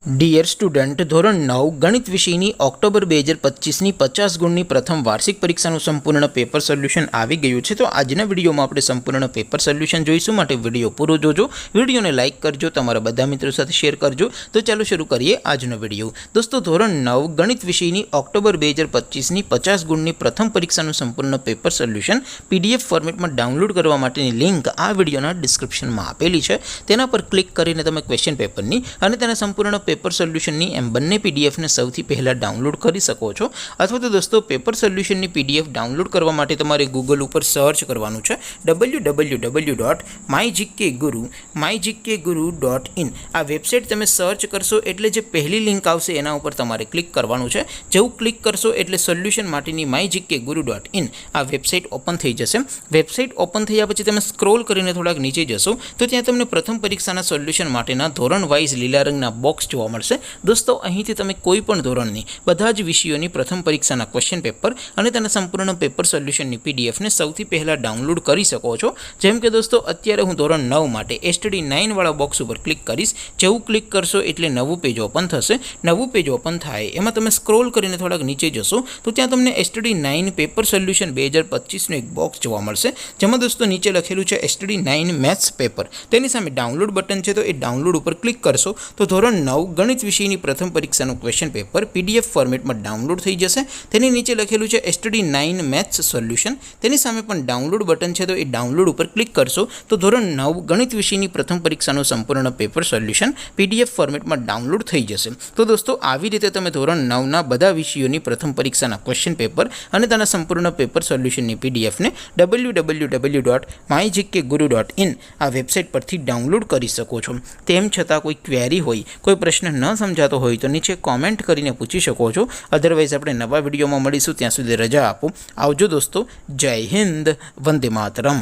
Dear student, ધોરણ 9 ગણિત વિષયની ઓક્ટોબર 2025ની 50 ગુણની પ્રથમ વાર્ષિક પરીક્ષાનું સંપૂર્ણ પેપર સોલ્યુશન આવી ગયું છે। તો આજના વિડીયોમાં આપણે સંપૂર્ણ પેપર સોલ્યુશન જોઈશું, માટે વિડીયો પૂરો જોજો, વિડીયોને લાઇક કરજો, તમારા બધા મિત્રો સાથે શેર કરજો। તો ચાલો શરૂ કરીએ આજનો વિડીયો। દોસ્તો, ધોરણ 9 ગણિત વિષયની ઓક્ટોબર 2025ની 50 ગુણની પ્રથમ પરીક્ષાનું સંપૂર્ણ પેપર સોલ્યુશન PDF ફોર્મેટમાં ડાઉનલોડ કરવા માટેની લિંક આ વિડીયોના ડિસ્ક્રિપ્શનમાં આપેલી છે। તેના પર ક્લિક કરીને તમે ક્વેશ્ચન પેપરની અને તેના સંપૂર્ણ પેપર સોલ્યુશનની એમ બંને પીડીએફને સૌથી પહેલાં ડાઉનલોડ કરી શકો છો। અથવા તો દોસ્તો, પેપર સોલ્યુશનની પીડીએફ ડાઉનલોડ કરવા માટે તમારે ગૂગલ ઉપર સર્ચ કરવાનું છે www.mygkguru.in। આ વેબસાઇટ તમે સર્ચ કરશો એટલે જે પહેલી લિંક આવશે એના ઉપર તમારે ક્લિક કરવાનું છે। જેવું ક્લિક કરશો એટલે સોલ્યુશન માટેની mygkguru.in આ વેબસાઇટ ઓપન થઈ જશે। વેબસાઇટ ઓપન થયા પછી તમે સ્ક્રોલ કરીને થોડાક નીચે જશો તો ત્યાં તમને પ્રથમ પરીક્ષાના સોલ્યુશન માટેના ધોરણ વાઇઝ લીલા રંગના બોક્સ જોવા મળશે। દોસ્તો, અહીંથી તમે કોઈ પણ ધોરણની બધા જ વિષયોની પ્રથમ પરીક્ષાના ક્વેશ્ચન પેપર અને તેના સંપૂર્ણ પેપર સોલ્યુશનની પીડીએફને સૌથી પહેલાં ડાઉનલોડ કરી શકો છો। જેમ કે દોસ્તો, અત્યારે હું ધોરણ 9 માટે STD 9 વાળા બોક્સ ઉપર ક્લિક કરીશ। જેવું ક્લિક કરશો એટલે નવું પેજ ઓપન થશે। નવું પેજ ઓપન થાય એમાં તમે સ્ક્રોલ કરીને થોડાક નીચે જશો તો ત્યાં તમને STD 9 પેપર સોલ્યુશન 2025નું એક બોક્સ જોવા મળશે, જેમાં દોસ્તો નીચે લખેલું છે STD 9 મેથ્સ પેપર। તેની સામે ડાઉનલોડ બટન છે, તો એ ડાઉનલોડ ઉપર ક્લિક કરશો તો ધોરણ 9 ગણિત વિષયની પ્રથમ પરીક્ષાનું ક્વેશ્ચન પેપર PDF ફોર્મેટમાં ડાઉનલોડ થઈ જશે। તેની નીચે લખેલું છે STD 9 મેથ્સ સોલ્યુશન। તેની સામે પણ ડાઉનલોડ બટન છે, તો એ ડાઉનલોડ ઉપર ક્લિક કરશો તો ધોરણ 9 ગણિત વિષયની પ્રથમ પરીક્ષાનું સંપૂર્ણ પેપર સોલ્યુશન PDF ફોર્મેટમાં ડાઉનલોડ થઈ જશે। તો દોસ્તો, આવી રીતે તમે ધોરણ 9ના બધા વિષયોની પ્રથમ પરીક્ષાના ક્વેશ્ચન પેપર અને તેના સંપૂર્ણ પેપર સોલ્યુશનની પીડીએફને www.mygkguru.in આ વેબસાઇટ પરથી ડાઉનલોડ કરી શકો છો। તેમ છતાં કોઈ ક્વેરી હોય, કોઈ પ્રશ્ન ન સમજાતો હોય તો નીચે કોમેન્ટ કરીને પૂછી શકો છો। અધરવાઇઝ આપણે નવા વિડીયોમાં મળીશું, ત્યાં સુધી રજા આપો। આવજો દોસ્તો, જય હિન્દ, વંદે માતરમ।